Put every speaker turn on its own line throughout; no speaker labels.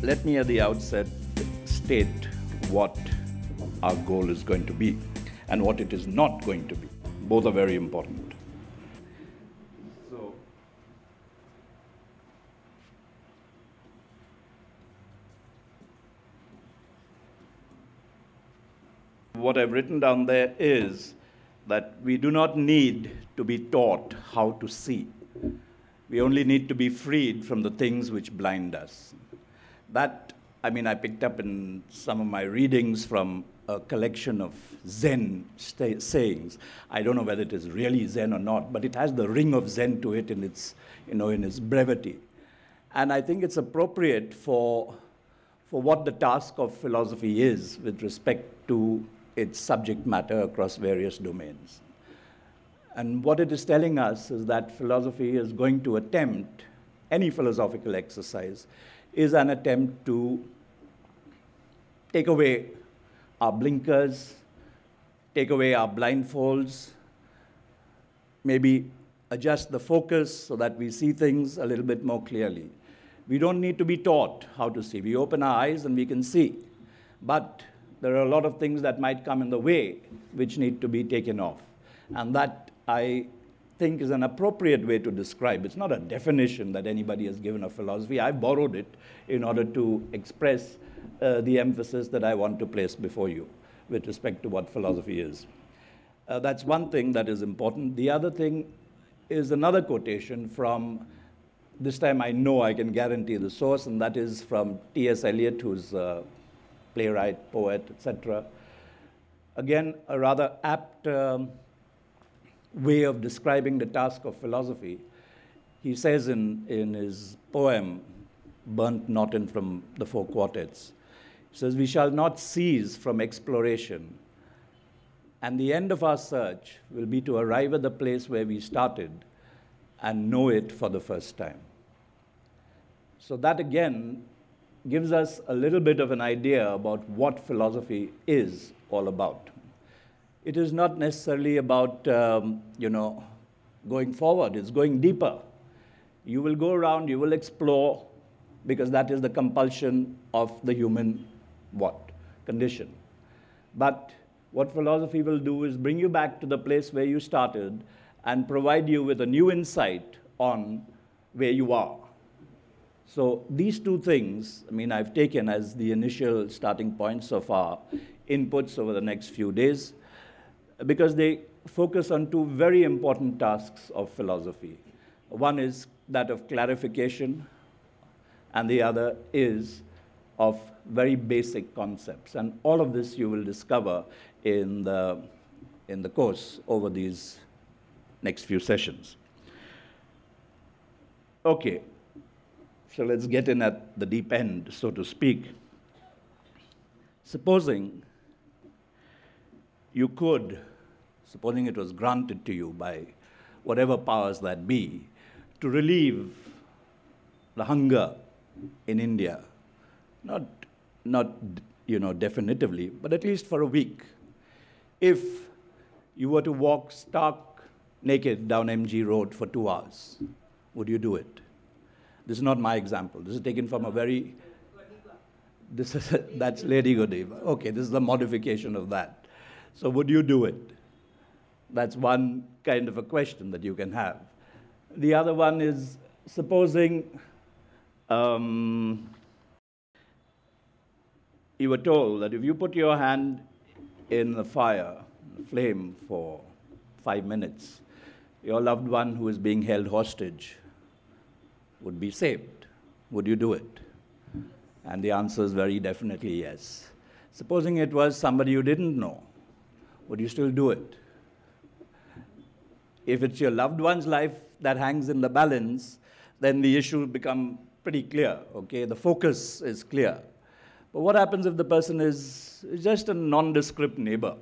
Let me at the outset state what our goal is going to be and what it is not going to be. Both are very important. So, what I've written down there is that we do not need to be taught how to see. We only need to be freed from the things which blind us. That, I picked up in some of my readings from a collection of Zen sayings. I don't know whether it is really Zen or not, but it has the ring of Zen to it in its, in its brevity. And I think it's appropriate for what the task of philosophy is with respect to its subject matter across various domains. And what it is telling us is that philosophy is going to attempt, any philosophical exercise, is an attempt to take away our blinkers, take away our blindfolds, maybe adjust the focus so that we see things a little bit more clearly. We don't need to be taught how to see. We open our eyes and we can see. But there are a lot of things that might come in the way which need to be taken off. And that, I think, is an appropriate way to describe. It's not a definition that anybody has given of philosophy. I borrowed it in order to express the emphasis that I want to place before you with respect to what philosophy is. That's one thing that is important. The other thing is another quotation from, this time I know I can guarantee the source, and that is from T.S. Eliot, who's a playwright, poet, etc. Again, a rather apt way of describing the task of philosophy. He says in his poem, Burnt Not In from the Four Quartets, he says, "We shall not cease from exploration, and the end of our search will be to arrive at the place where we started and know it for the first time." So that again gives us a little bit of an idea about what philosophy is all about. It is not necessarily about, going forward. It's going deeper. You will go around, you will explore, because that is the compulsion of the human condition. But what philosophy will do is bring you back to the place where you started and provide you with a new insight on where you are. So these two things, I've taken as the initial starting points of our inputs over the next few days, because they focus on two very important tasks of philosophy. One is that of clarification, and the other is of very basic concepts. And all of this you will discover in the course over these next few sessions. Okay, so let's get in at the deep end, so to speak. Supposing it was granted to you by whatever powers that be, to relieve the hunger in India, not definitively, but at least for a week. If you were to walk stark naked down MG Road for 2 hours, would you do it? This is not my example. This is taken from a very... that's Lady Godiva. Okay, this is the modification of that. So would you do it? That's one kind of a question that you can have. The other one is, supposing you were told that if you put your hand in the fire, the flame, for 5 minutes, your loved one who is being held hostage would be saved. Would you do it? And the answer is very definitely yes. Supposing it was somebody you didn't know, would you still do it? If it's your loved one's life that hangs in the balance, then the issue becomes pretty clear, okay? The focus is clear. But what happens if the person is just a nondescript neighbor,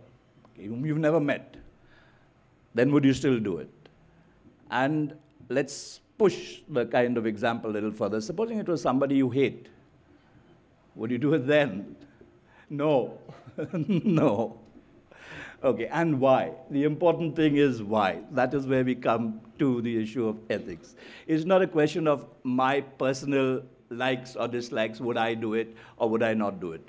okay, whom you've never met? Then would you still do it? And let's push the kind of example a little further. Supposing it was somebody you hate, would you do it then? No. No. Okay, and why? The important thing is why. That is where we come to the issue of ethics. It's not a question of my personal likes or dislikes, would I do it or would I not do it?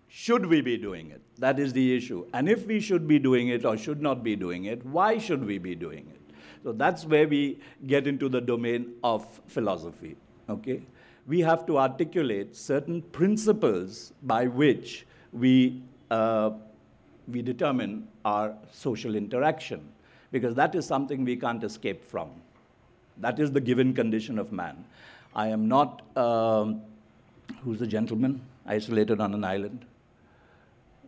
Should we be doing it? That is the issue. And if we should be doing it or should not be doing it, why should we be doing it? So that's where we get into the domain of philosophy. Okay? We have to articulate certain principles by which we determine our social interaction, because that is something we can't escape from. That is the given condition of man. I am not, who's the gentleman isolated on an island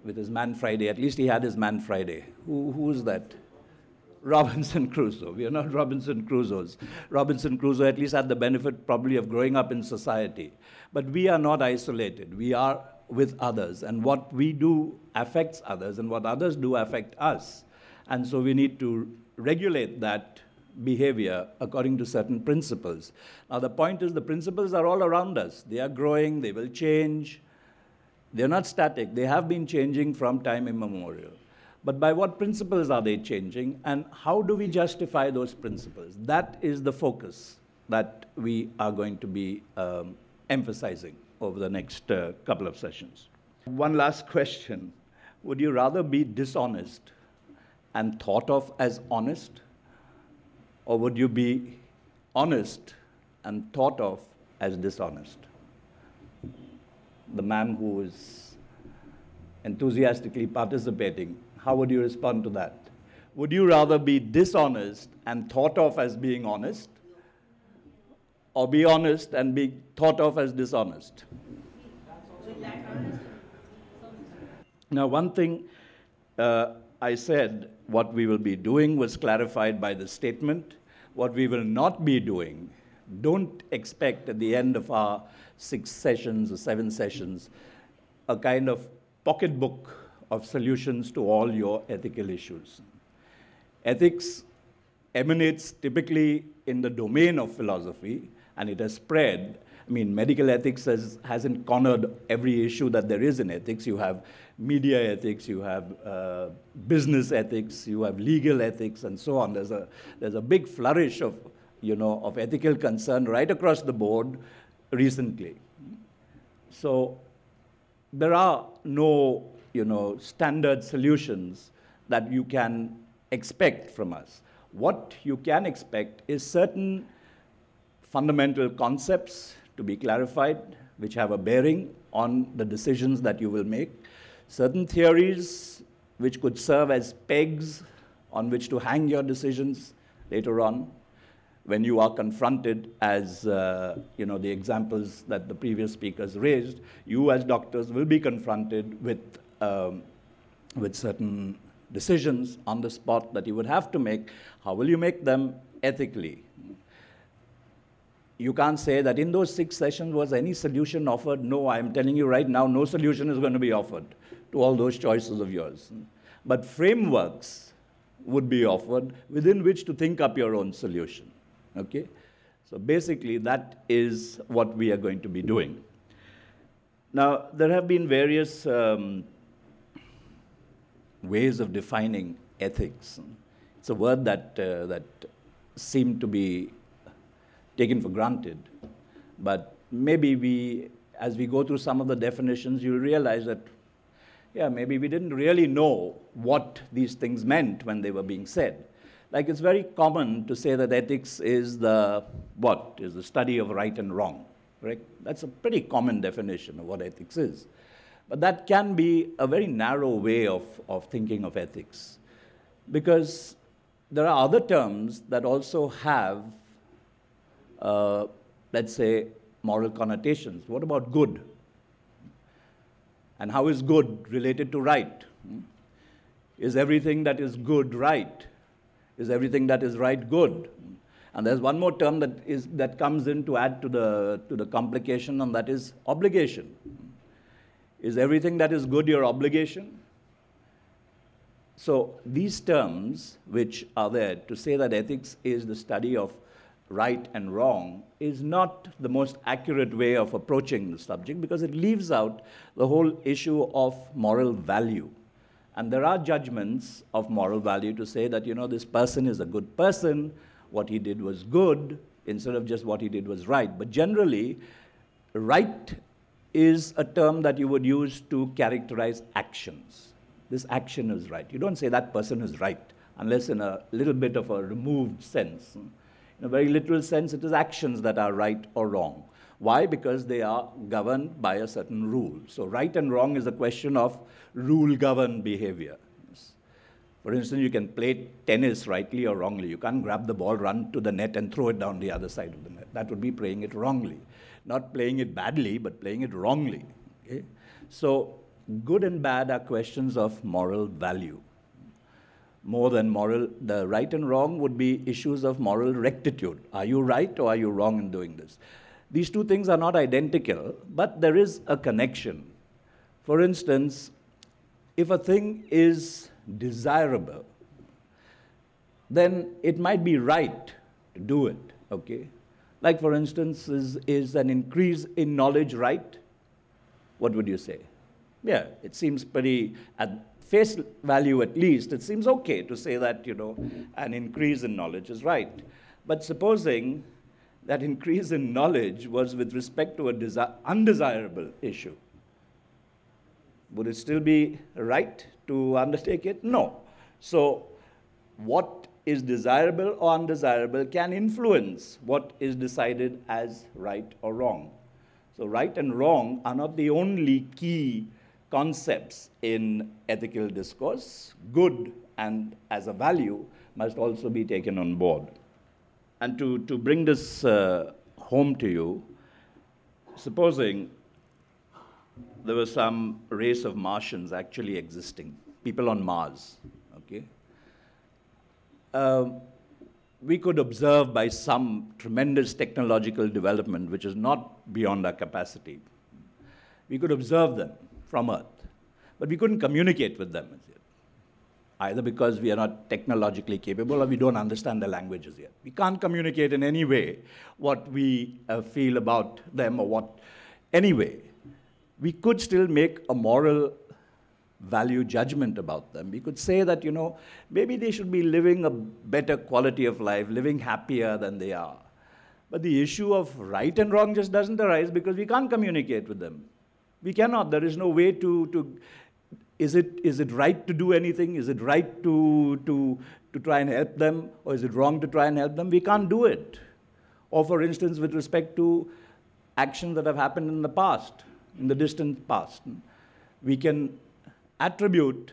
with his Man Friday? At least he had his Man Friday. Who is that? Robinson Crusoe. We are not Robinson Crusoes. Robinson Crusoe at least had the benefit probably of growing up in society. But we are not isolated. We are with others. And what we do affects others, and what others do affect us. And so we need to regulate that behavior according to certain principles. Now the point is, the principles are all around us. They are growing, they will change. They're not static. They have been changing from time immemorial. But by what principles are they changing, and how do we justify those principles? That is the focus that we are going to be emphasizing over the next couple of sessions. One last question. Would you rather be dishonest and thought of as honest, or would you be honest and thought of as dishonest? The man who is enthusiastically participating, how would you respond to that? Would you rather be dishonest and thought of as being honest, or be honest and be thought of as dishonest? Now, one thing I said, what we will be doing was clarified by the statement. What we will not be doing, don't expect at the end of our 6 sessions or 7 sessions a kind of pocketbook of solutions to all your ethical issues. Ethics emanates typically in the domain of philosophy, and it has spread. I mean, medical ethics hasn't cornered every issue that there is in ethics. You have media ethics, you have business ethics, you have legal ethics, and so on. There's a big flourish of ethical concern right across the board recently. So there are no standard solutions that you can expect from us. What you can expect is certain fundamental concepts to be clarified, which have a bearing on the decisions that you will make. Certain theories which could serve as pegs on which to hang your decisions later on, when you are confronted, as the examples that the previous speakers raised, you as doctors will be confronted with certain decisions on the spot that you would have to make. How will you make them ethically? You can't say that in those 6 sessions was any solution offered. No, I'm telling you right now, no solution is going to be offered to all those choices of yours. But frameworks would be offered within which to think up your own solution. Okay? So basically, that is what we are going to be doing. Now, there have been various ways of defining ethics. It's a word that seemed to be taken for granted. But maybe as we go through some of the definitions, you'll realize that, maybe we didn't really know what these things meant when they were being said. Like, it's very common to say that ethics is the study of right and wrong, right? That's a pretty common definition of what ethics is. But that can be a very narrow way of thinking of ethics, because there are other terms that also have, let's say, moral connotations. What about good? And how is good related to right? Is everything that is good right? Is everything that is right good? And there's one more term that comes in to add to the complication, and that is obligation. Is everything that is good your obligation? So these terms which are there to say that ethics is the study of right and wrong is not the most accurate way of approaching the subject, because it leaves out the whole issue of moral value. And there are judgments of moral value to say that, this person is a good person, what he did was good, instead of just what he did was right. But generally, right is a term that you would use to characterize actions. This action is right. You don't say that person is right, unless in a little bit of a removed sense. In a very literal sense, it is actions that are right or wrong. Why? Because they are governed by a certain rule. So right and wrong is a question of rule-governed behavior. For instance, you can play tennis rightly or wrongly. You can't grab the ball, run to the net, and throw it down the other side of the net. That would be playing it wrongly. Not playing it badly, but playing it wrongly. Okay? So good and bad are questions of moral value. More than moral, the right and wrong would be issues of moral rectitude. Are you right or are you wrong in doing this? These two things are not identical, but there is a connection. For instance, if a thing is desirable, then it might be right to do it, okay? Like, for instance, is an increase in knowledge right? What would you say? Yeah, it seems pretty, at face value at least, it seems okay to say that, an increase in knowledge is right. But supposing that increase in knowledge was with respect to an undesirable issue, would it still be right to undertake it? No. So what is desirable or undesirable can influence what is decided as right or wrong. So right and wrong are not the only key concepts in ethical discourse. Good and as a value must also be taken on board. And to bring this home to you, supposing there was some race of Martians actually existing, people on Mars, okay? We could observe by some tremendous technological development, which is not beyond our capacity. We could observe them from Earth, but we couldn't communicate with them as yet, either because we are not technologically capable or we don't understand the languages yet. We can't communicate in any way what we feel about them or what, anyway. We could still make a moral value judgment about them. We could say that, maybe they should be living a better quality of life, living happier than they are. But the issue of right and wrong just doesn't arise because we can't communicate with them. We cannot. There is no way to is it right to do anything? Is it right to try and help them? Or is it wrong to try and help them? We can't do it. Or for instance, with respect to actions that have happened in the past, in the distant past, we can attribute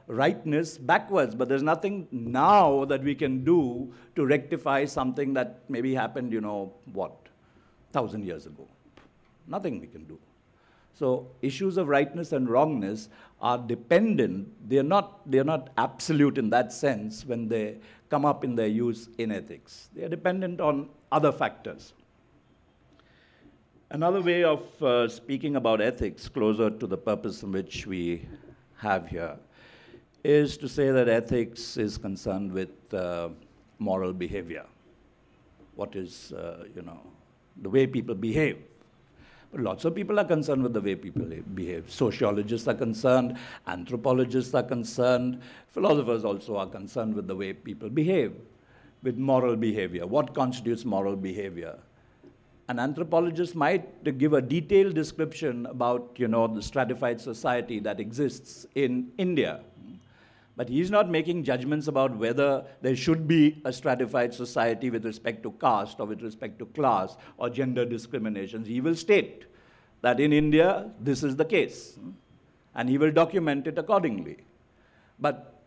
rightness backwards, but there's nothing now that we can do to rectify something that maybe happened, 1,000 years ago. Nothing we can do. So issues of rightness and wrongness are dependent. They're not absolute in that sense when they come up in their use in ethics. They are dependent on other factors. Another way of speaking about ethics, closer to the purpose in which we have here, is to say that ethics is concerned with moral behavior. What is, the way people behave. But lots of people are concerned with the way people behave. Sociologists are concerned, anthropologists are concerned, philosophers also are concerned with the way people behave, with moral behavior. What constitutes moral behavior? An anthropologist might give a detailed description about, the stratified society that exists in India. But he's not making judgments about whether there should be a stratified society with respect to caste or with respect to class or gender discriminations. He will state that in India, this is the case. And he will document it accordingly. But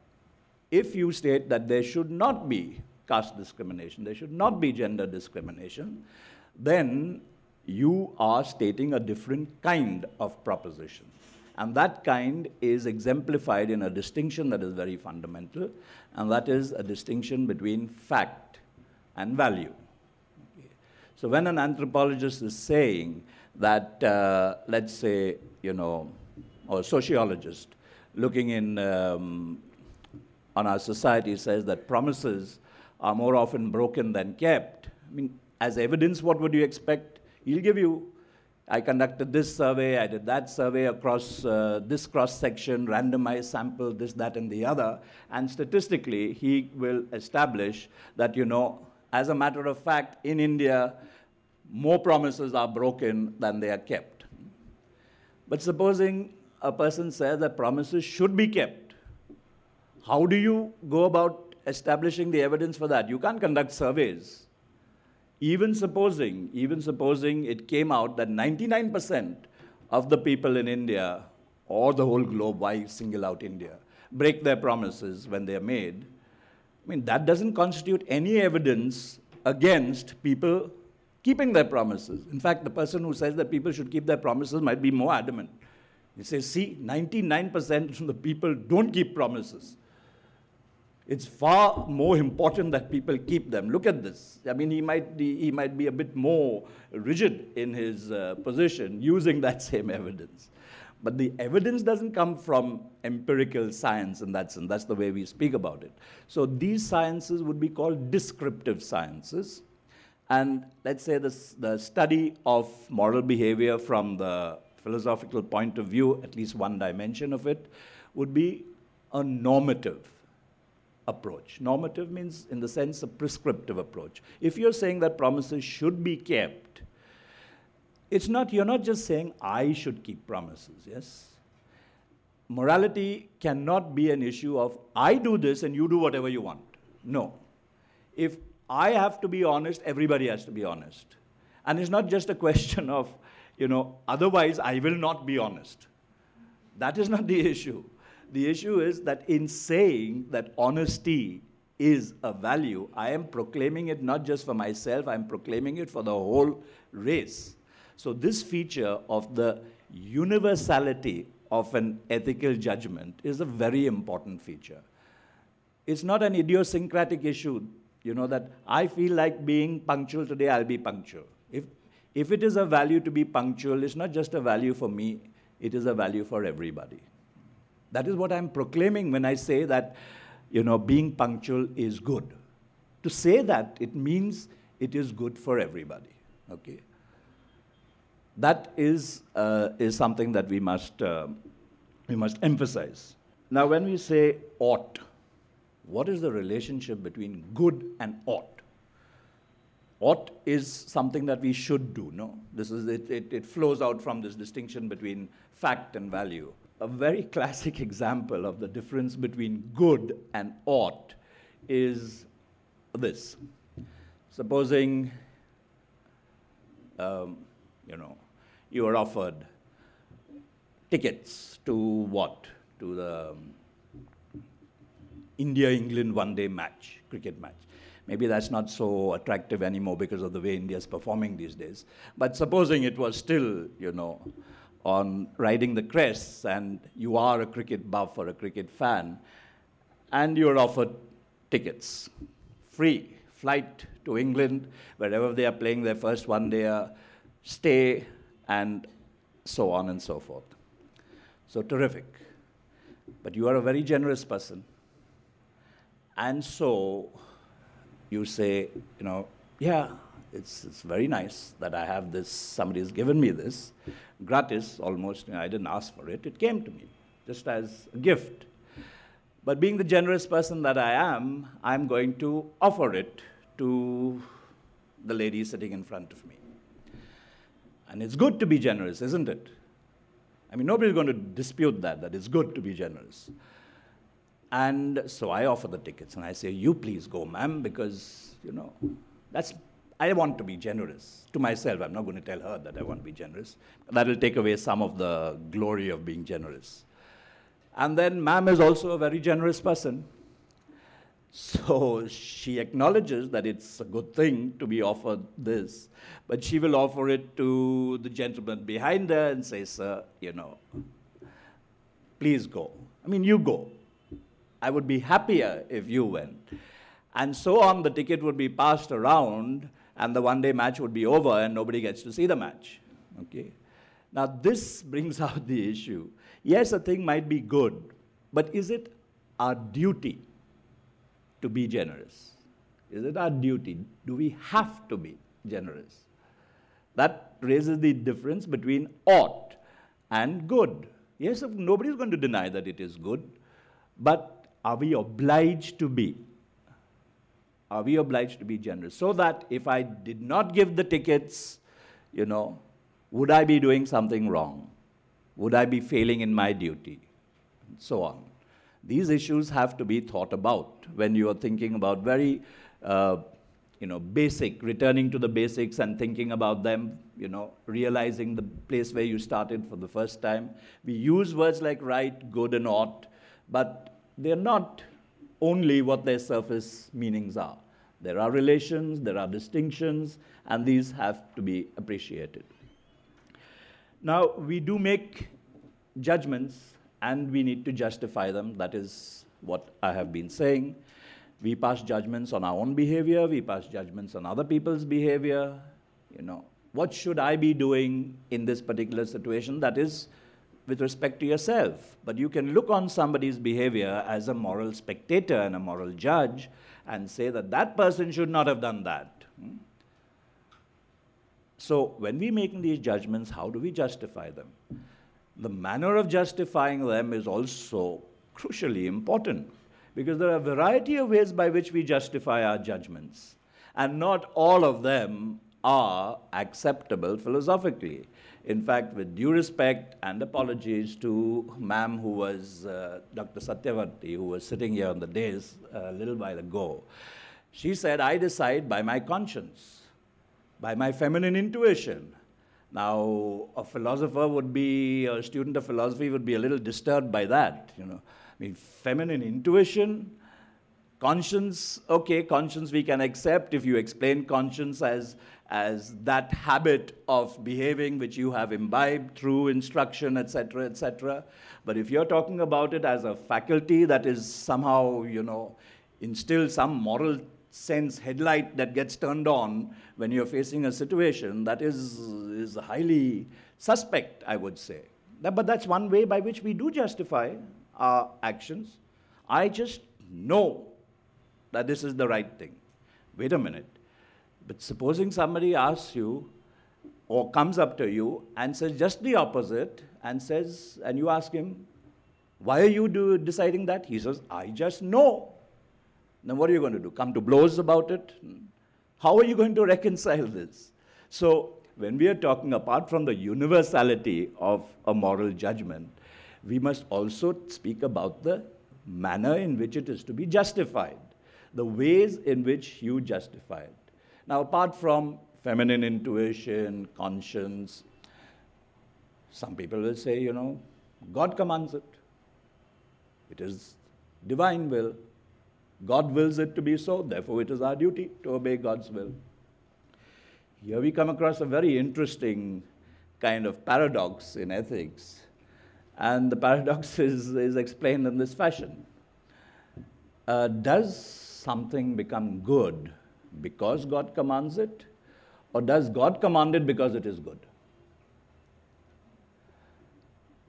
if you state that there should not be caste discrimination, there should not be gender discrimination, then you are stating a different kind of proposition. And that kind is exemplified in a distinction that is very fundamental, and that is a distinction between fact and value. Okay. So when an anthropologist is saying that, let's say, or a sociologist looking in on our society says that promises are more often broken than kept, as evidence, what would you expect? He'll give you, I conducted this survey, I did that survey across this cross-section, randomized sample, this, that, and the other, and statistically, he will establish that, as a matter of fact, in India, more promises are broken than they are kept. But supposing a person says that promises should be kept, how do you go about establishing the evidence for that? You can't conduct surveys. Even supposing it came out that 99% of the people in India or the whole globe, why single out India, break their promises when they are made, I mean, that doesn't constitute any evidence against people keeping their promises. In fact, the person who says that people should keep their promises might be more adamant. He says, see, 99% of the people don't keep promises. It's far more important that people keep them. Look at this. I mean, he might be a bit more rigid in his position using that same evidence. But the evidence doesn't come from empirical science in that sense. That's the way we speak about it. So these sciences would be called descriptive sciences. And let's say the study of moral behavior from the philosophical point of view, at least one dimension of it, would be a normative approach. Normative means, in the sense, a prescriptive approach. If you're saying that promises should be kept, you're not just saying, I should keep promises, yes? Morality cannot be an issue of, I do this and you do whatever you want. No. If I have to be honest, everybody has to be honest. And it's not just a question of, otherwise I will not be honest. That is not the issue. The issue is that in saying that honesty is a value, I am proclaiming it not just for myself, I'm proclaiming it for the whole race. So this feature of the universality of an ethical judgment is a very important feature. It's not an idiosyncratic issue, that I feel like being punctual today, I'll be punctual. If it is a value to be punctual, it's not just a value for me, it is a value for everybody. That is what I'm proclaiming when I say that, being punctual is good. To say that, it means it is good for everybody, okay? That is something that we must emphasize. Now, when we say ought, what is the relationship between good and ought? Ought is something that we should do, no? This is it flows out from this distinction between fact and value. A very classic example of the difference between good and ought is this. Supposing, you are offered tickets to what? To the India-England one-day match, cricket match. Maybe that's not so attractive anymore because of the way India is performing these days. But supposing it was still, on riding the crests, and you are a cricket buff or a cricket fan, and you're offered tickets, free flight to England, wherever they are playing their first one-day stay, and so on and so forth. So terrific. But you are a very generous person. And so you say, yeah, it's very nice that I have this, somebody has given me this, gratis almost, I didn't ask for it, it came to me, just as a gift. But being the generous person that I am, I'm going to offer it to the lady sitting in front of me. And it's good to be generous, isn't it? I mean, nobody's going to dispute that it's good to be generous. And so I offer the tickets, and I say, you please go, ma'am, because, I want to be generous to myself. I'm not going to tell her that I want to be generous. That will take away some of the glory of being generous. And then ma'am is also a very generous person. So she acknowledges that it's a good thing to be offered this, but she will offer it to the gentleman behind her and say, sir, please go. I mean, you go. I would be happier if you went. And so on, the ticket would be passed around, and the one-day match would be over, and nobody gets to see the match. Okay? Now, this brings out the issue. Yes, a thing might be good, but is it our duty to be generous? Is it our duty? Do we have to be generous? That raises the difference between ought and good. Yes, nobody is going to deny that it is good, but are we obliged to be? Are we obliged to be generous? So that if I did not give the tickets, would I be doing something wrong? Would I be failing in my duty? And so on. These issues have to be thought about when you are thinking about very, basic, returning to the basics and thinking about them, realizing the place where you started for the first time. We use words like right, good, and ought, but they're not only what their surface meanings are. There are relations, there are distinctions, and these have to be appreciated. Now, we do make judgments, and we need to justify them. That is what I have been saying. We pass judgments on our own behavior, we pass judgments on other people's behavior. What should I be doing in this particular situation? That is with respect to yourself. But you can look on somebody's behavior as a moral spectator and a moral judge and say that that person should not have done that. So when we make these judgments, how do we justify them? The manner of justifying them is also crucially important, because there are a variety of ways by which we justify our judgments, and not all of them are acceptable philosophically. In fact, with due respect and apologies to ma'am who was Dr. Satyavarti, who was sitting here on the dais a little while ago, she said, I decide by my conscience, by my feminine intuition. Now, a student of philosophy would be a little disturbed by that, feminine intuition, conscience, okay, conscience we can accept if you explain conscience as that habit of behaving which you have imbibed through instruction, etc., etc. But if you're talking about it as a faculty that is somehow, instill some moral sense headlight that gets turned on when you're facing a situation, that is highly suspect, I would say. But that's one way by which we do justify our actions. I just know that this is the right thing. Wait a minute. But supposing somebody asks you or comes up to you and says just the opposite and you ask him, why are you deciding that? He says, I just know. Then what are you going to do? Come to blows about it? How are you going to reconcile this? So when we are talking, apart from the universality of a moral judgment, we must also speak about the manner in which it is to be justified, the ways in which you justify it. Now, apart from feminine intuition, conscience, some people will say, God commands it. It is divine will. God wills it to be so, therefore it is our duty to obey God's will. Here we come across a very interesting kind of paradox in ethics. And the paradox is explained in this fashion. Does something become good because God commands it? Or does God command it because it is good?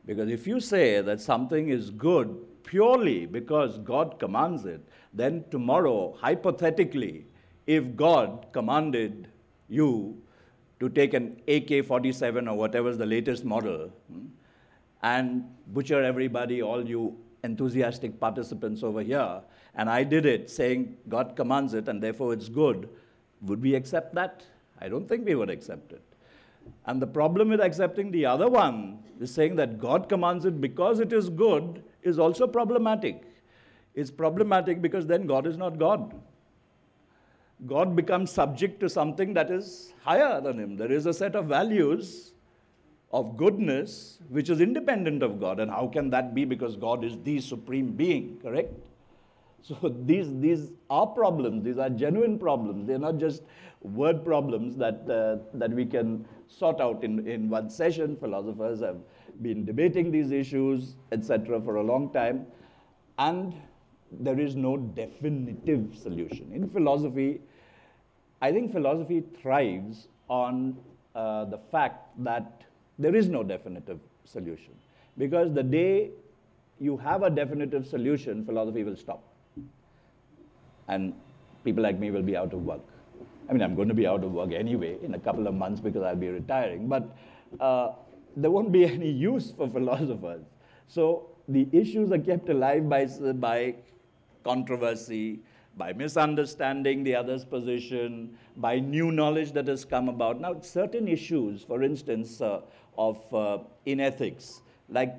Because if you say that something is good purely because God commands it, then tomorrow, hypothetically, if God commanded you to take an AK-47 or whatever is the latest model and butcher everybody, all you enthusiastic participants over here, and I did it saying God commands it and therefore it's good, would we accept that? I don't think we would accept it. And the problem with accepting the other one is saying that God commands it because it is good is also problematic. It's problematic because then God is not God. God becomes subject to something that is higher than him. There is a set of values of goodness which is independent of God. And how can that be? Because God is the supreme being, correct? So these are problems. These are genuine problems. They're not just word problems that we can sort out in one session. Philosophers have been debating these issues, etc., for a long time. And there is no definitive solution. In philosophy, I think philosophy thrives on the fact that there is no definitive solution. Because the day you have a definitive solution, philosophy will stop. And people like me will be out of work. I mean, I'm going to be out of work anyway in a couple of months because I'll be retiring. But there won't be any use for philosophers. So the issues are kept alive by controversy, by misunderstanding the other's position, by new knowledge that has come about. Now, certain issues, for instance, in ethics, like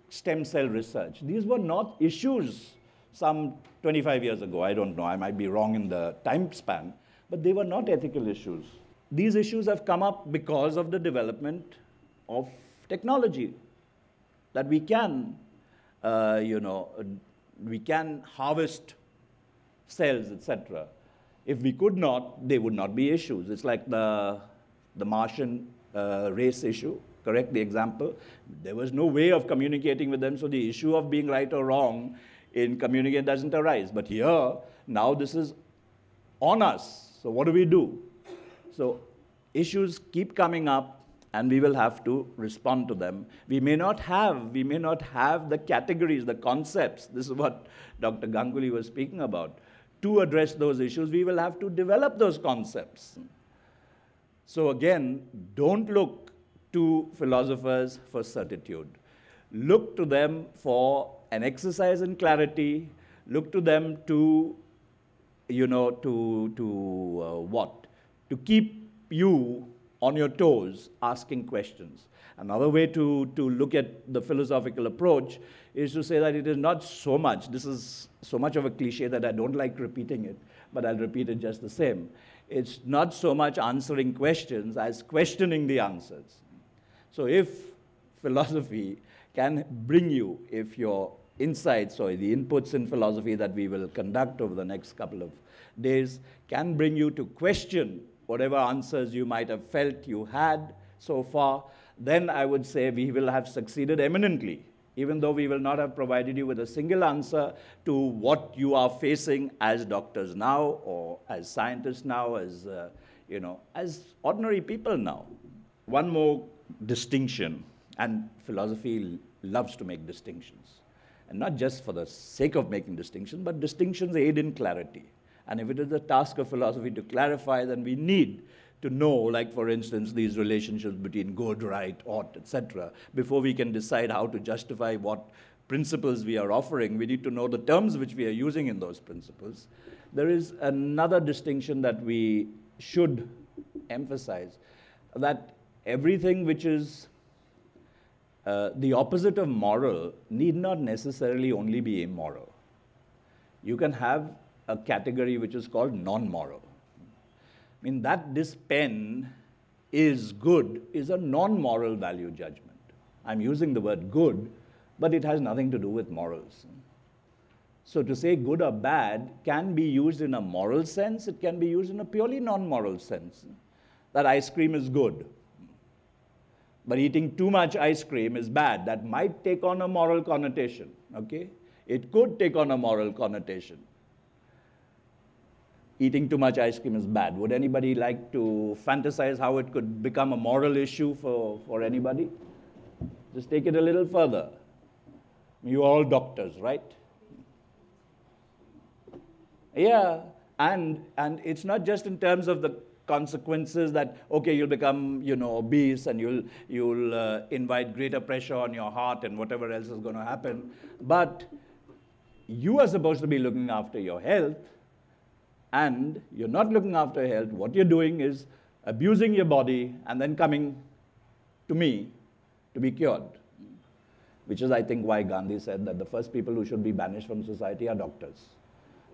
stem cell research, these were not issues some 25 years ago. I don't know, I might be wrong in the time span, but they were not ethical issues. These issues have come up because of the development of technology, that we can, we can harvest cells, etc. If we could not, they would not be issues. It's like the Martian race issue, correct the example? There was no way of communicating with them, so the issue of being right or wrong in communication doesn't arise. But here, now this is on us. So what do we do? So issues keep coming up, and we will have to respond to them. We may not have the categories, the concepts. This is what Dr. Ganguly was speaking about. To address those issues, we will have to develop those concepts. So again, don't look to philosophers for certitude. Look to them for an exercise in clarity. Look to them to, to keep you on your toes, asking questions. Another way to look at the philosophical approach is to say that it is not so much, this is so much of a cliche that I don't like repeating it, but I'll repeat it just the same. It's not so much answering questions as questioning the answers. So if philosophy can bring you, if your insights or the inputs in philosophy that we will conduct over the next couple of days can bring you to question whatever answers you might have felt you had so far, then I would say we will have succeeded eminently, even though we will not have provided you with a single answer to what you are facing as doctors now, or as scientists now, as ordinary people now. One more distinction, and philosophy loves to make distinctions, and not just for the sake of making distinctions, but distinctions aid in clarity. And if it is the task of philosophy to clarify, then we need to know, like for instance, these relationships between good, right, ought, etc. Before we can decide how to justify what principles we are offering, we need to know the terms which we are using in those principles. There is another distinction that we should emphasize, that everything which is the opposite of moral need not necessarily only be immoral. You can have a category which is called non-moral. I mean, that this pen is good is a non-moral value judgment. I'm using the word good, but it has nothing to do with morals. So to say good or bad can be used in a moral sense, it can be used in a purely non-moral sense. That ice cream is good, but eating too much ice cream is bad. That might take on a moral connotation, okay? It could take on a moral connotation. Eating too much ice cream is bad. Would anybody like to fantasize how it could become a moral issue for anybody? Just take it a little further. You're all doctors, right? Yeah, and it's not just in terms of the consequences that, okay, you'll become, obese and you'll invite greater pressure on your heart and whatever else is going to happen. But you are supposed to be looking after your health, and you're not looking after health. What you're doing is abusing your body and then coming to me to be cured. Which is, I think, why Gandhi said that the first people who should be banished from society are doctors,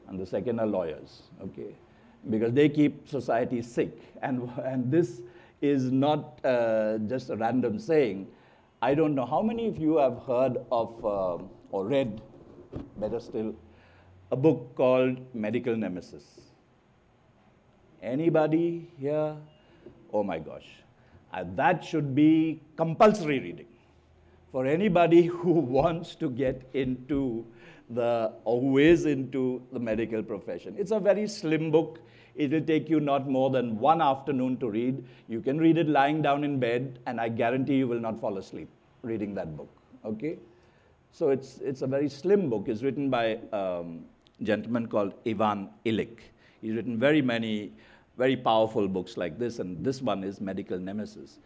and the second are lawyers, okay? Because they keep society sick. And this is not just a random saying. I don't know how many of you have heard of or read, better still, a book called Medical Nemesis. Anybody here? Oh my gosh. That should be compulsory reading for anybody who wants to get into or who is into the medical profession. It's a very slim book. It will take you not more than one afternoon to read. You can read it lying down in bed, and I guarantee you will not fall asleep reading that book, okay? So it's a very slim book. It's written by a gentleman called Ivan Illich. He's written very powerful books like this, and this one is Medical Nemesis.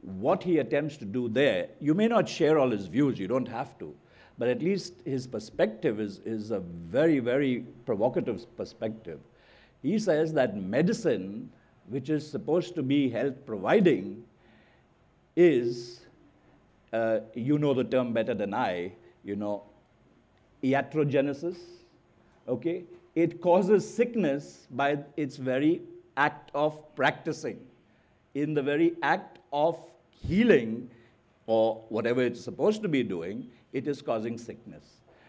What he attempts to do there, you may not share all his views, you don't have to, But at least his perspective is a very, very provocative perspective. He says that medicine, which is supposed to be health providing, is, you know the term better than I, iatrogenesis, okay? It causes sickness by its very act of practicing. In the very act of healing, or whatever it's supposed to be doing, it is causing sickness.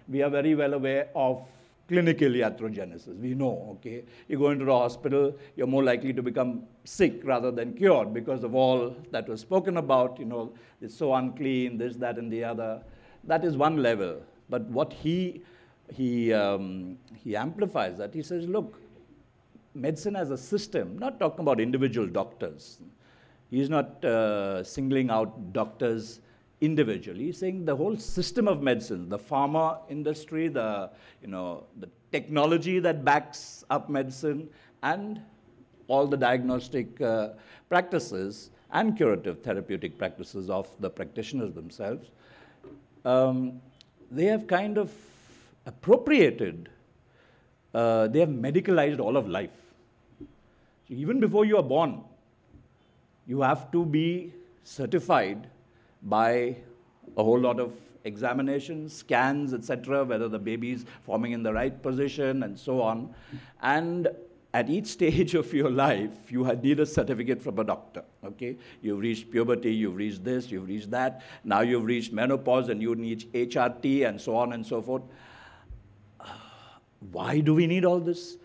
We are very well aware of clinical iatrogenesis. We know, okay? You go into the hospital, you're more likely to become sick rather than cured because of all that was spoken about, it's so unclean, this, that, and the other. That is one level. But what he amplifies that. He says, look, medicine as a system, not talking about individual doctors. He's not singling out doctors individually. He's saying the whole system of medicine, the pharma industry, the technology that backs up medicine, and all the diagnostic practices and curative therapeutic practices of the practitioners themselves, they have kind of appropriated, they have medicalized all of life. So even before you are born, you have to be certified by a whole lot of examinations, scans, etc., whether the baby is forming in the right position and so on. And at each stage of your life, you need a certificate from a doctor, okay? You've reached puberty, you've reached this, you've reached that. Now you've reached menopause and you need HRT and so on and so forth. Why do we need all this?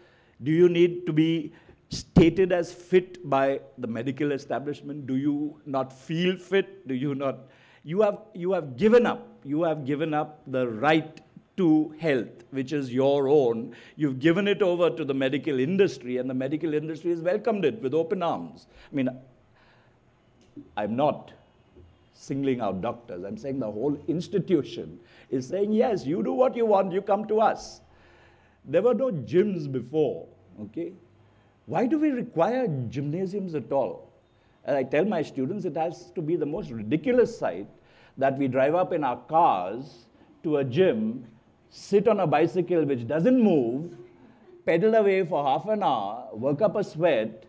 Do you need to be stated as fit by the medical establishment? Do you not feel fit? Do you not? You have given up. You have given up the right to health, which is your own. You've given it over to the medical industry, and the medical industry has welcomed it with open arms. I mean, I'm not singling out doctors. I'm saying the whole institution is saying, yes, you do what you want, you come to us. There were no gyms before, okay? Why do we require gymnasiums at all? And I tell my students it has to be the most ridiculous sight that we drive up in our cars to a gym, sit on a bicycle which doesn't move, pedal away for half an hour, work up a sweat,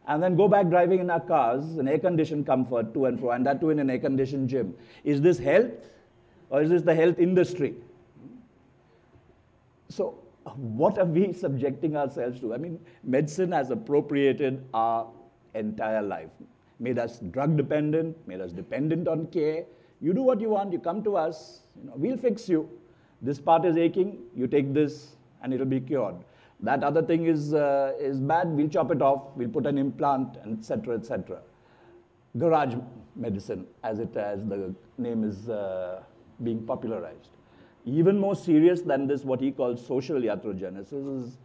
and then go back driving in our cars in air-conditioned comfort to and fro, and that too in an air-conditioned gym. Is this health, or is this the health industry? So what are we subjecting ourselves to? I mean, medicine has appropriated our entire life, made us drug dependent, made us dependent on care. You do what you want, you come to us, we'll fix you. This part is aching, you take this and it'll be cured. That other thing is bad, we'll chop it off, we'll put an implant, and etc., etc. Garage medicine, as the name is being popularized. Even more serious than this, what he calls social iatrogenesis, is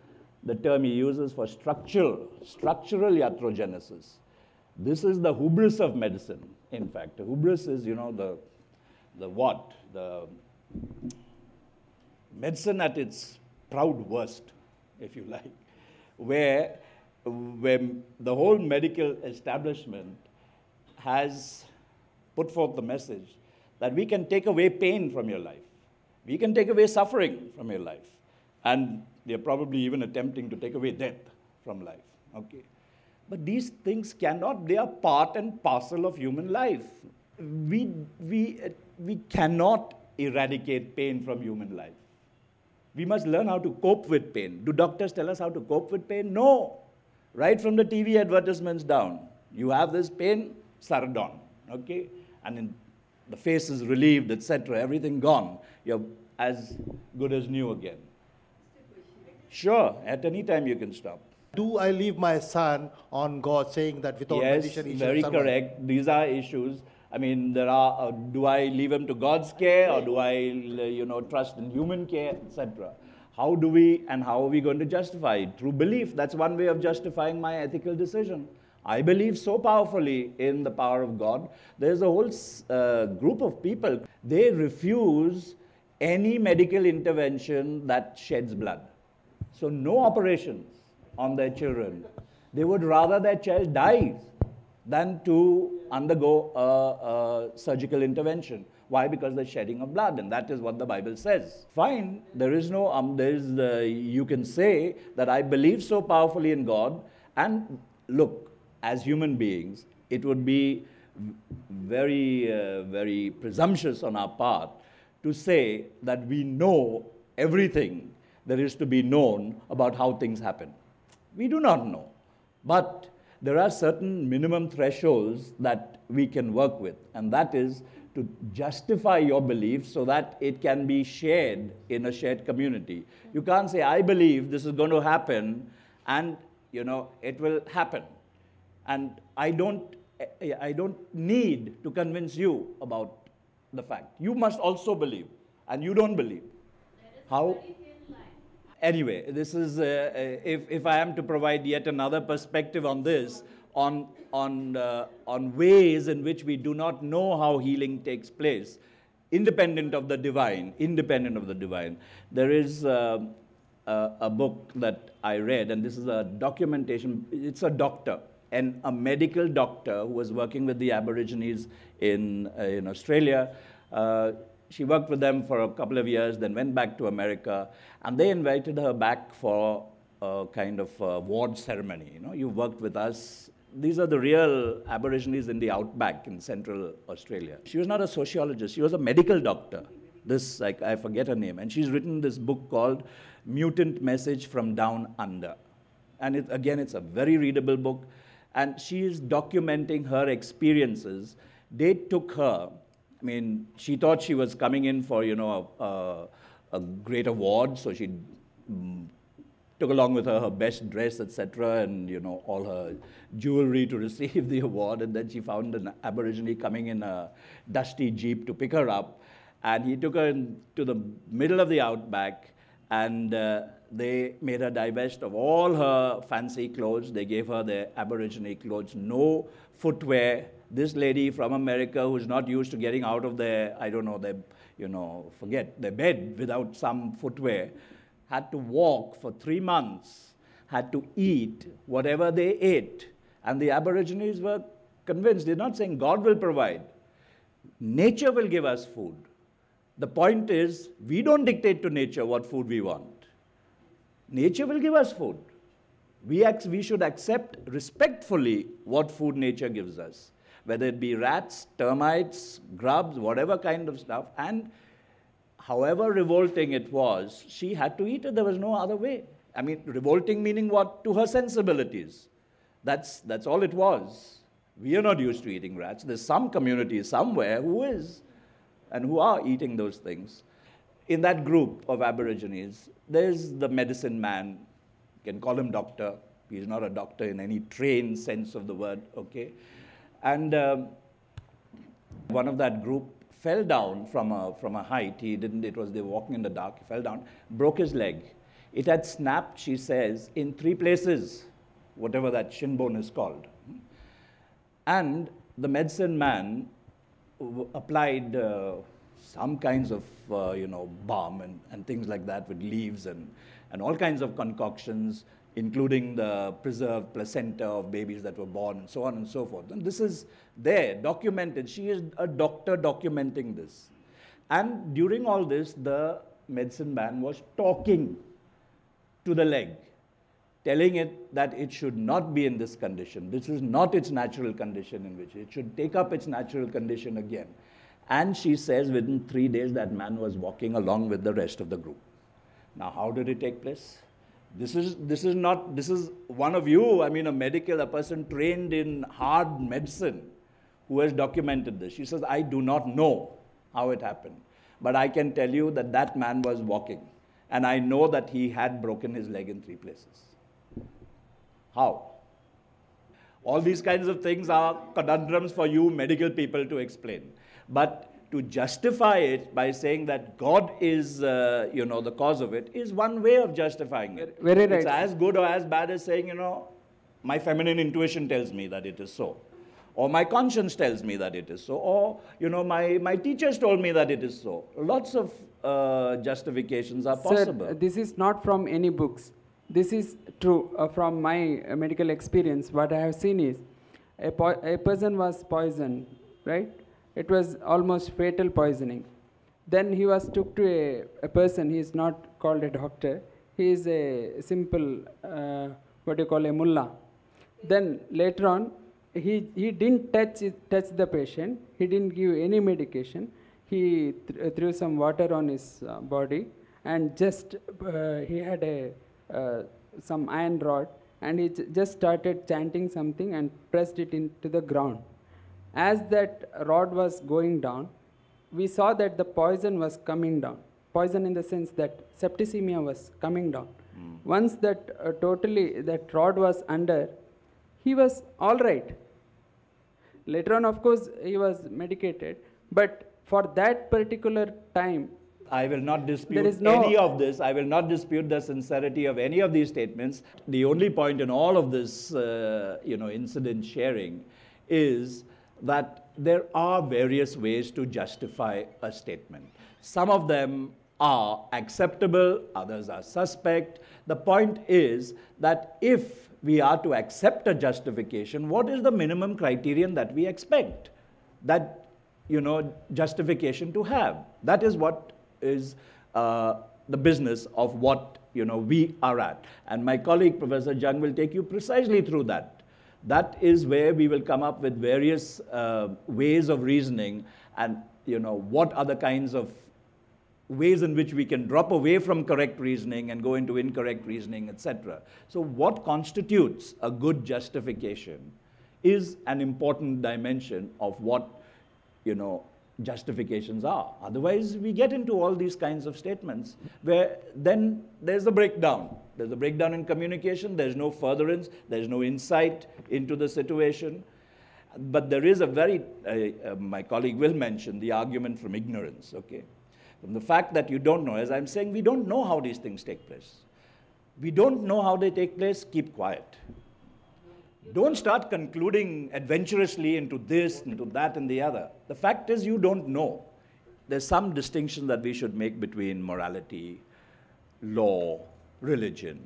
the term he uses for structural iatrogenesis. This is the hubris of medicine, in fact. The hubris is, the medicine at its proud worst, if you like, where the whole medical establishment has put forth the message that we can take away pain from your life. We can take away suffering from your life. And they're probably even attempting to take away death from life, okay? But these things cannot, they are part and parcel of human life. We cannot eradicate pain from human life. We must learn how to cope with pain. Do doctors tell us how to cope with pain? No. Right from the TV advertisements down. You have this pain, Saradon, okay? And the face is relieved, etc., everything gone. You're as good as new again. Sure, at any time you can stop.
Do I leave my son on God, saying that without medicine he
Yes,
shall
very
survive?
correct. These are issues. I mean, there are, do I leave him to God's care, or do I, trust in human care, etc.? How do we, and how are we going to justify it? Through belief. That's one way of justifying my ethical decision. I believe so powerfully in the power of God. There's a whole group of people, they refuse any medical intervention that sheds blood. So no operations on their children. They would rather their child dies than to undergo a surgical intervention. Why? Because the shedding of blood, and that is what the Bible says. Fine, there is no, you can say that I believe so powerfully in God, and look, as human beings, it would be very presumptuous on our part to say that we know everything there is to be known about how things happen. We do not know. But there are certain minimum thresholds that we can work with, and that is to justify your belief so that it can be shared in a shared community. You can't say, I believe this is going to happen, and it will happen. And I don't need to convince you about the fact. You must also believe, and you don't believe. How? Anyway, this is, if I am to provide yet another perspective on this, on ways in which we do not know how healing takes place, independent of the divine. There is a book that I read, and this is a documentation. It's a doctor, and a medical doctor who was working with the Aborigines in Australia. She worked with them for a couple of years, then went back to America, and they invited her back for a kind of award ceremony. You worked with us. These are the real Aborigines in the outback in central Australia. She was not a sociologist. She was a medical doctor. I forget her name. And she's written this book called Mutant Message from Down Under. And it's a very readable book. And she is documenting her experiences. They took her. She thought she was coming in for, a great award, so she took along with her best dress, etc., and, all her jewelry to receive the award, and then she found an Aborigine coming in a dusty jeep to pick her up, and he took her to the middle of the outback, and they made her divest of all her fancy clothes. They gave her their Aborigine clothes, no footwear. This lady from America who's not used to getting out of their bed without some footwear, had to walk for 3 months, had to eat whatever they ate. And the Aborigines were convinced. They're not saying God will provide. Nature will give us food. The point is, we don't dictate to nature what food we want. Nature will give us food. We should accept respectfully what food nature gives us, whether it be rats, termites, grubs, whatever kind of stuff. And however revolting it was, she had to eat it. There was no other way. Revolting meaning what? To her sensibilities. That's all it was. We are not used to eating rats. There's some community somewhere who is, and who are eating those things. In that group of Aborigines, there's the medicine man. You can call him doctor. He's not a doctor in any trained sense of the word, okay? And one of that group fell down from a height. They were walking in the dark. He fell down, broke his leg. It had snapped, she says, in 3 places, whatever that shin bone is called. And the medicine man applied some kinds of, balm and things like that with leaves and all kinds of concoctions, including the preserved placenta of babies that were born, and so on and so forth. And this is there, documented. She is a doctor documenting this. And during all this, the medicine man was talking to the leg, telling it that it should not be in this condition. This is not its natural condition in which it should take up its natural condition again. And she says within 3 days that man was walking along with the rest of the group. Now, how did it take place? This is one of you, a person trained in hard medicine who has documented this. She says, I do not know how it happened, but I can tell you that that man was walking, and I know that he had broken his leg in 3 places. How? All these kinds of things are conundrums for you medical people to explain. But to justify it by saying that God is, the cause of it, is one way of justifying it.
Very right.
It's as good or as bad as saying, my feminine intuition tells me that it is so. Or my conscience tells me that it is so. Or, my teachers told me that it is so. Lots of justifications are possible.
Sir, this is not from any books. This is true from my medical experience. What I have seen is a person was poisoned, right? It was almost fatal poisoning. Then he was took to a person. He is not called a doctor. He is a simple, what you call a mullah. Then later on, he didn't touch the patient. He didn't give any medication. He threw some water on his body, and just he had some iron rod, and he just started chanting something and pressed it into the ground. As that rod was going down, we saw that the poison was coming down. Poison in the sense that septicemia was coming down. Once that totally that rod was under, he was all right. Later on, of course, he was medicated, but for that particular time,
I will not dispute
there is no
any of this. I will not dispute the sincerity of any of these statements. The only point in all of this, incident sharing is that there are various ways to justify a statement. Some of them are acceptable, others are suspect. The point is that if we are to accept a justification, what is the minimum criterion that we expect that, justification to have? That is what is the business of what, we are at. And my colleague, Professor Jung, will take you precisely through that. That is where we will come up with various ways of reasoning and, what are the kinds of ways in which we can drop away from correct reasoning and go into incorrect reasoning, etc. So what constitutes a good justification is an important dimension of what, justifications are. Otherwise, we get into all these kinds of statements where then there's a breakdown. There's a breakdown in communication, there's no furtherance, there's no insight into the situation. But there is a very, my colleague will mention, the argument from ignorance, okay? From the fact that you don't know, as I'm saying, we don't know how these things take place. We don't know how they take place, keep quiet. Don't start concluding adventurously into this, into that, and the other. The fact is you don't know. There's some distinction that we should make between morality, law, religion,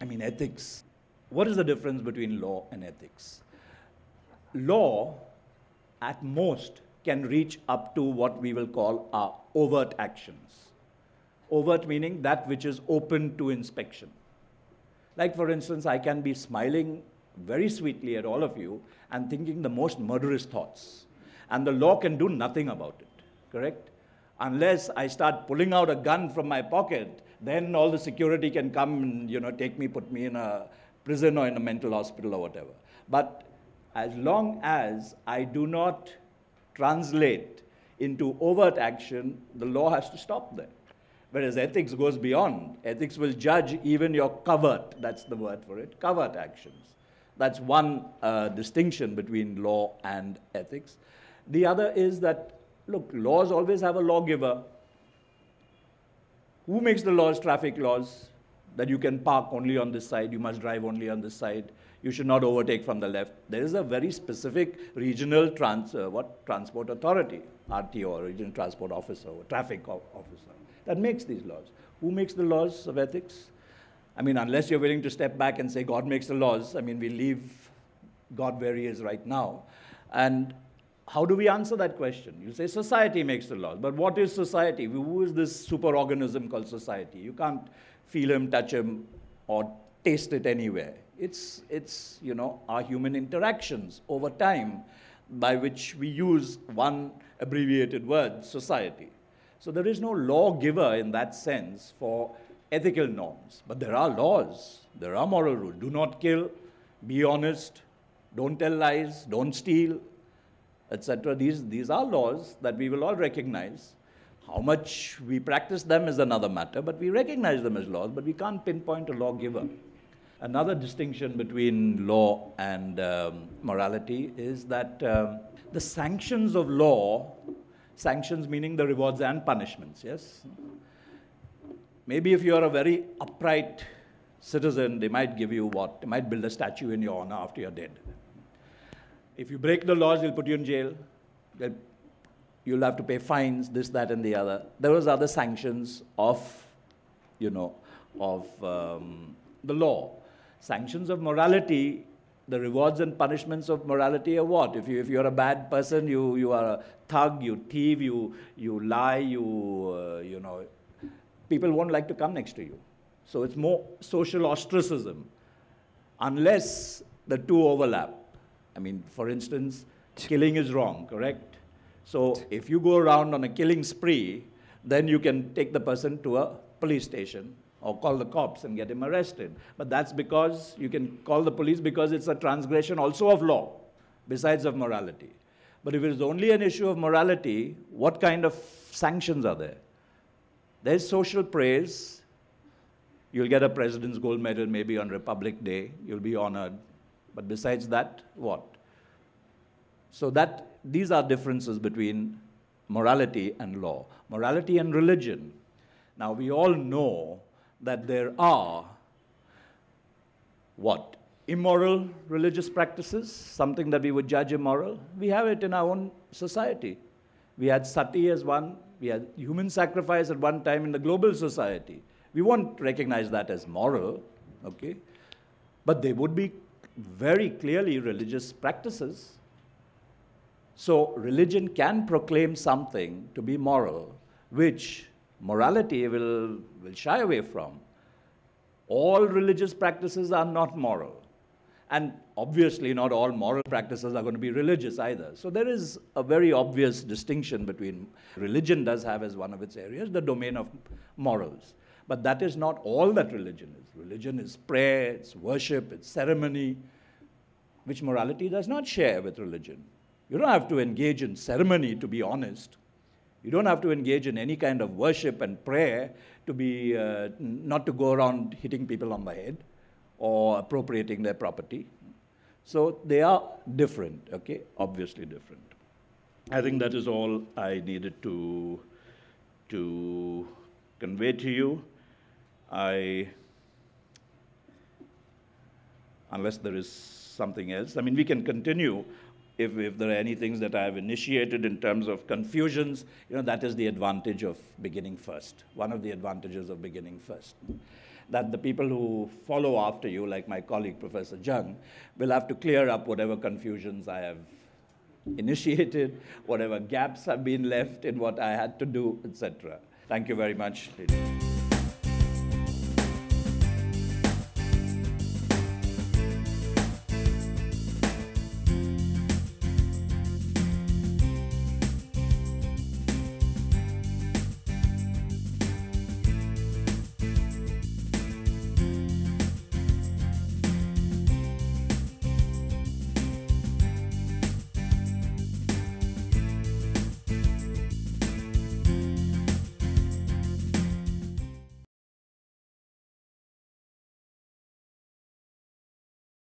ethics. What is the difference between law and ethics? Law, at most, can reach up to what we will call our overt actions. Overt meaning that which is open to inspection. Like, for instance, I can be smiling very sweetly at all of you and thinking the most murderous thoughts. And the law can do nothing about it, correct? Unless I start pulling out a gun from my pocket, then all the security can come and, take me, put me in a prison or in a mental hospital or whatever. But as long as I do not translate into overt action, the law has to stop there. Whereas ethics goes beyond. Ethics will judge even your covert, that's the word for it, covert actions. That's one distinction between law and ethics. The other is that, look, laws always have a lawgiver. Who makes the laws? Traffic laws. That you can park only on this side, you must drive only on this side, you should not overtake from the left. There is a very specific regional transport authority, RTO, or regional transport officer, or traffic officer, that makes these laws. Who makes the laws of ethics? Unless you're willing to step back and say God makes the laws, we leave God where he is right now. And how do we answer that question? You say society makes the laws, but what is society? Who is this superorganism called society? You can't feel him, touch him, or taste it anywhere. It's our human interactions over time by which we use one abbreviated word, society. So there is no lawgiver in that sense for ethical norms. But there are laws, there are moral rules. Do not kill, be honest, don't tell lies, don't steal, etc. These are laws that we will all recognize. How much we practice them is another matter, but we recognize them as laws, but we can't pinpoint a lawgiver. Another distinction between law and morality is that the sanctions of law, sanctions meaning the rewards and punishments, yes? Maybe if you are a very upright citizen, they might give you what? They might build a statue in your honor after you're dead. If you break the laws, they'll put you in jail. You'll have to pay fines, this, that, and the other. There was other sanctions of, the law. Sanctions of morality the rewards and punishments of morality are what? If you're a bad person, you are a thug, you thieve, you lie, people won't like to come next to you. So it's more social ostracism, unless the two overlap. I mean, for instance, killing is wrong, correct? So if you go around on a killing spree, then you can take the person to a police station or call the cops and get him arrested. But that's because you can call the police because it's a transgression also of law, besides of morality. But if it is only an issue of morality, what kind of sanctions are there? There's social praise. You'll get a President's Gold Medal maybe on Republic Day. You'll be honored. But besides that, what? So these are differences between morality and law. Morality and religion. Now, we all know that there are, what? Immoral religious practices, something that we would judge immoral. We have it in our own society. We had sati as one. We had human sacrifice at one time in the global society. We won't recognize that as moral, okay? But they would be very clearly religious practices. So religion can proclaim something to be moral, which morality will shy away from. All religious practices are not moral. And obviously not all moral practices are going to be religious either. So there is a very obvious distinction between religion does have as one of its areas the domain of morals. But that is not all that religion is. Religion is prayer, it's worship, it's ceremony, which morality does not share with religion. You don't have to engage in ceremony to be honest. You don't have to engage in any kind of worship and prayer to be, not to go around hitting people on the head or appropriating their property. So they are different, okay? Obviously different. I think that is all I needed to convey to you. Unless there is something else. I mean, we can continue if there are any things that I have initiated in terms of confusions. That is the advantage of beginning first. One of the advantages of beginning first. That the people who follow after you, like my colleague, Professor Jung, will have to clear up whatever confusions I have initiated, whatever gaps have been left in what I had to do, etc. Thank you very much, ladies.